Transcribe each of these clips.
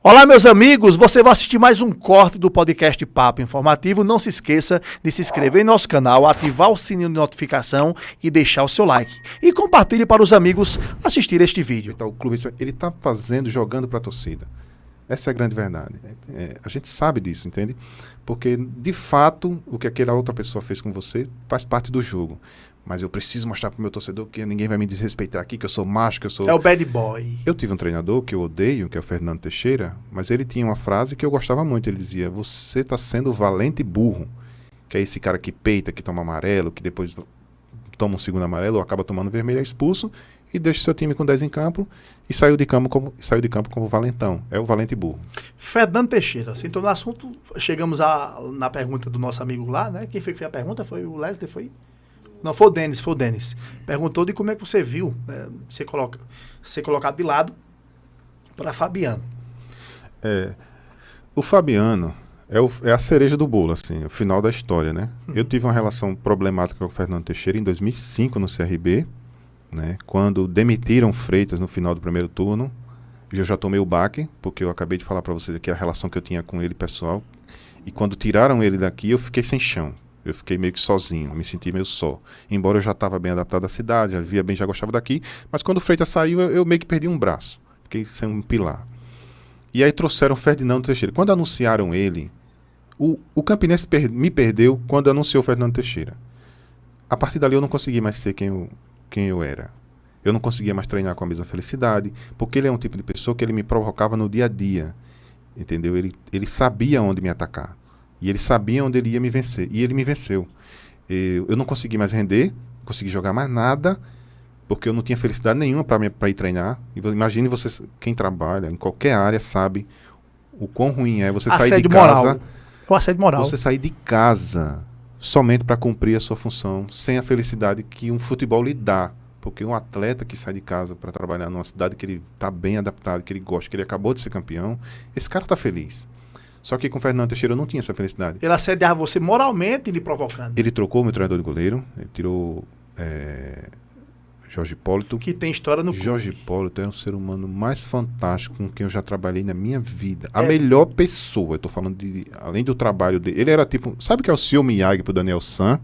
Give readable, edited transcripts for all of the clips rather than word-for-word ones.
Olá, meus amigos, você vai assistir mais um corte do podcast Papo Informativo. Não se esqueça de se inscrever em nosso canal, ativar o sininho de notificação e deixar o seu like. E compartilhe para os amigos assistir este vídeo. Então, o clube ele está jogando para a torcida. Essa é a grande verdade. A gente sabe disso, entende? Porque, de fato, o que aquela outra pessoa fez com você faz parte do jogo. Mas eu preciso mostrar pro meu torcedor que ninguém vai me desrespeitar aqui, que eu sou macho, que eu sou... É o bad boy. Eu tive um treinador que eu odeio, que é o Fernando Teixeira, mas ele tinha uma frase que eu gostava muito. Ele dizia, você tá sendo valente burro. Que é esse cara que peita, que toma amarelo, que depois toma um segundo amarelo, ou acaba tomando vermelho, é expulso, e deixa seu time com 10 em campo, e saiu de campo como valentão. É o valente burro. Fernando Teixeira, assim, então no assunto, chegamos na pergunta do nosso amigo lá, né? Quem fez a pergunta foi o Leslie, foi... Não, foi o Denis. Perguntou de como é que você viu ser colocado de lado para Fabiano. O Fabiano é a cereja do bolo, assim, o final da história, né? Eu tive uma relação problemática com o Fernando Teixeira em 2005 no CRB, né? Quando demitiram Freitas no final do primeiro turno. Eu já tomei o baque, porque eu acabei de falar para vocês aqui a relação que eu tinha com ele pessoal. E quando tiraram ele daqui, eu fiquei sem chão. Eu fiquei meio que sozinho, me senti meio só. Embora eu já estava bem adaptado à cidade, já gostava daqui, mas quando o Freitas saiu, eu meio que perdi um braço. Fiquei sem um pilar. E aí trouxeram o Ferdinando Teixeira. Quando anunciaram ele, o Campinense me perdeu quando anunciou o Fernando Teixeira. A partir dali eu não consegui mais ser quem eu era. Eu não conseguia mais treinar com a mesma felicidade, porque ele é um tipo de pessoa que ele me provocava no dia a dia. Entendeu? Ele sabia onde me atacar. E ele sabia onde ele ia me vencer. E ele me venceu. Eu não consegui mais render, não consegui jogar mais nada, porque eu não tinha felicidade nenhuma para ir treinar. Imagine você, quem trabalha em qualquer área, sabe o quão ruim é você sair de casa. O assédio moral. Você sair de casa somente para cumprir a sua função, sem a felicidade que um futebol lhe dá. Porque um atleta que sai de casa para trabalhar numa cidade que ele está bem adaptado, que ele gosta, que ele acabou de ser campeão, esse cara está feliz. Só que com o Fernando Teixeira eu não tinha essa felicidade. Ele assediava você moralmente, lhe provocando. Ele trocou o meu treinador de goleiro, ele tirou Jorge Hipólito. Que tem história no clube. Jorge Hipólito é um ser humano mais fantástico com quem eu já trabalhei na minha vida. A melhor pessoa, eu tô falando além do trabalho dele. Ele era tipo, sabe o que é o Sr. Miyagi pro Daniel San?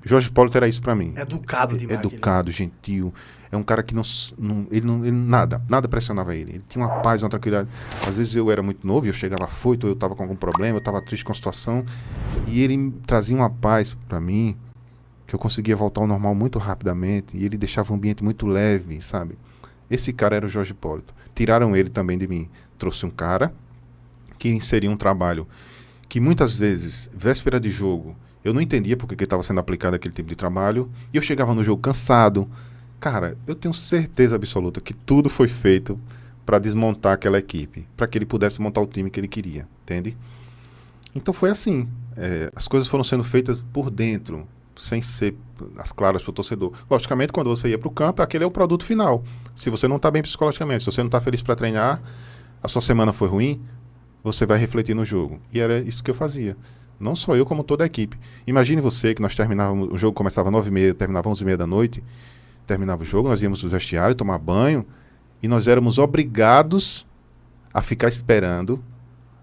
Jorge Hipólito era isso pra mim. Educado demais. Educado, gentil. É um cara que ele nada pressionava ele. Ele tinha uma paz, uma tranquilidade. Às vezes eu era muito novo e eu chegava afoito, eu estava com algum problema, eu estava triste com a situação. E ele trazia uma paz para mim, que eu conseguia voltar ao normal muito rapidamente. E ele deixava o ambiente muito leve, sabe? Esse cara era o Jorge Hipólito. Tiraram ele também de mim. Trouxe um cara que inseria um trabalho que muitas vezes, véspera de jogo, eu não entendia porque que estava sendo aplicado aquele tipo de trabalho. E eu chegava no jogo cansado. Cara, eu tenho certeza absoluta que tudo foi feito para desmontar aquela equipe, para que ele pudesse montar o time que ele queria, entende? Então foi assim, as coisas foram sendo feitas por dentro, sem ser as claras para o torcedor. Logicamente, quando você ia para o campo, aquele é o produto final. Se você não está bem psicologicamente, se você não está feliz para treinar, a sua semana foi ruim, você vai refletir no jogo. E era isso que eu fazia. Não só eu, como toda a equipe. Imagine você que nós terminávamos, o jogo começava às 9h30, terminava às 11h30 da noite, terminava o jogo, nós íamos no vestiário, tomar banho, e nós éramos obrigados a ficar esperando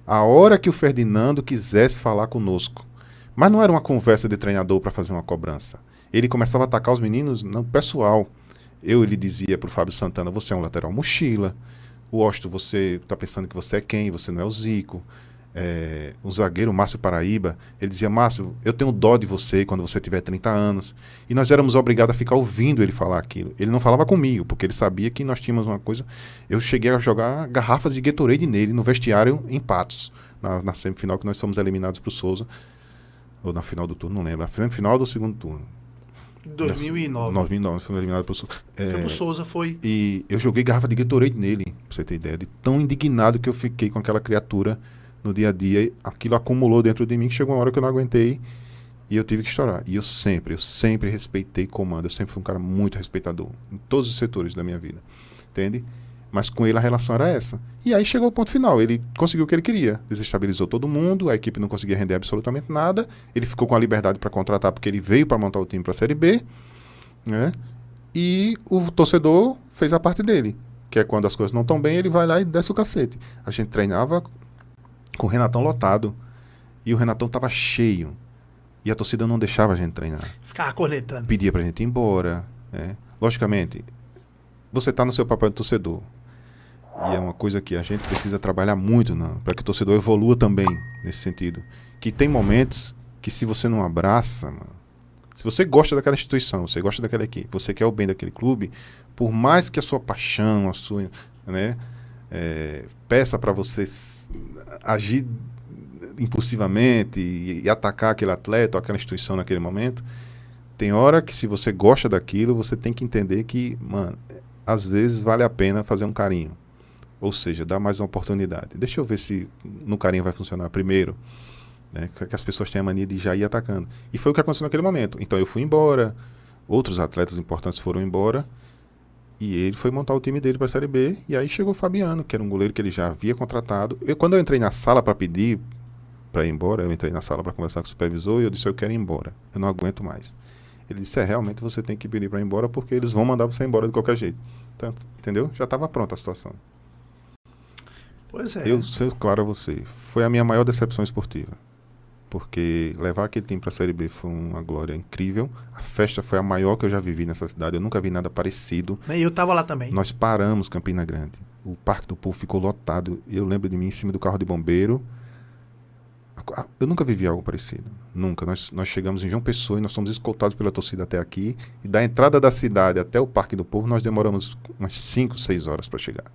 a hora que o Ferdinando quisesse falar conosco. Mas não era uma conversa de treinador para fazer uma cobrança. Ele começava a atacar os meninos no pessoal. Ele dizia para o Fábio Santana, você é um lateral mochila. O Osto, você está pensando que você é quem? Você não é o Zico. O zagueiro Márcio Paraíba, ele dizia, Márcio, eu tenho dó de você quando você tiver 30 anos. E nós éramos obrigados a ficar ouvindo ele falar aquilo. Ele não falava comigo, porque ele sabia que nós tínhamos uma coisa... Eu cheguei a jogar garrafas de Gatorade nele, no vestiário, em Patos, na semifinal que nós fomos eliminados para o Souza, ou na final do turno, não lembro, na final do segundo turno. 2009. 2009, fomos eliminados para o Souza. Foi pro Souza, foi. E eu joguei garrafa de Gatorade nele, pra você ter ideia, de tão indignado que eu fiquei com aquela criatura no dia a dia. Aquilo acumulou dentro de mim, que chegou uma hora que eu não aguentei e eu tive que estourar. E eu sempre respeitei comando, eu sempre fui um cara muito respeitador em todos os setores da minha vida, entende? Mas com ele a relação era essa. E aí chegou o ponto final, ele conseguiu o que ele queria, desestabilizou todo mundo, a equipe não conseguia render absolutamente nada, ele ficou com a liberdade para contratar porque ele veio para montar o time para a Série B, né? E o torcedor fez a parte dele. que é quando as coisas não estão bem, ele vai lá e desce o cacete. A gente treinava com o Renatão lotado. E o Renatão tava cheio. E a torcida não deixava a gente treinar. Ficava cornetando. Pedia pra gente ir embora. Né? Logicamente, você tá no seu papel de torcedor. E é uma coisa que a gente precisa trabalhar muito para que o torcedor evolua também nesse sentido. Que tem momentos que se você não abraça, mano, se você gosta daquela instituição, você gosta daquela equipe, você quer o bem daquele clube, por mais que a sua paixão, a sua, né, peça para você agir impulsivamente e atacar aquele atleta ou aquela instituição naquele momento, tem hora que se você gosta daquilo, você tem que entender que, mano, às vezes vale a pena fazer um carinho. Ou seja, dar mais uma oportunidade. Deixa eu ver se no carinho vai funcionar primeiro. Né? Que as pessoas têm a mania de já ir atacando. E foi o que aconteceu naquele momento. Então eu fui embora, outros atletas importantes foram embora, e ele foi montar o time dele para a Série B, e aí chegou o Fabiano, que era um goleiro que ele já havia contratado. Quando eu entrei na sala para pedir para ir embora, eu entrei na sala para conversar com o supervisor, e eu disse, eu quero ir embora, eu não aguento mais. Ele disse, realmente você tem que pedir para ir embora, porque eles vão mandar você embora de qualquer jeito. Então, entendeu? Já estava pronta a situação. Pois é. Eu sou claro a você, foi a minha maior decepção esportiva. Porque levar aquele time para a Série B foi uma glória incrível. A festa foi a maior que eu já vivi nessa cidade. Eu nunca vi nada parecido. Nem eu tava lá também. Nós paramos Campina Grande. O Parque do Povo ficou lotado. Eu lembro de mim em cima do carro de bombeiro. Eu nunca vivi algo parecido. Nunca. Nós chegamos em João Pessoa e nós fomos escoltados pela torcida até aqui. E da entrada da cidade até o Parque do Povo nós demoramos umas 5, 6 horas para chegar.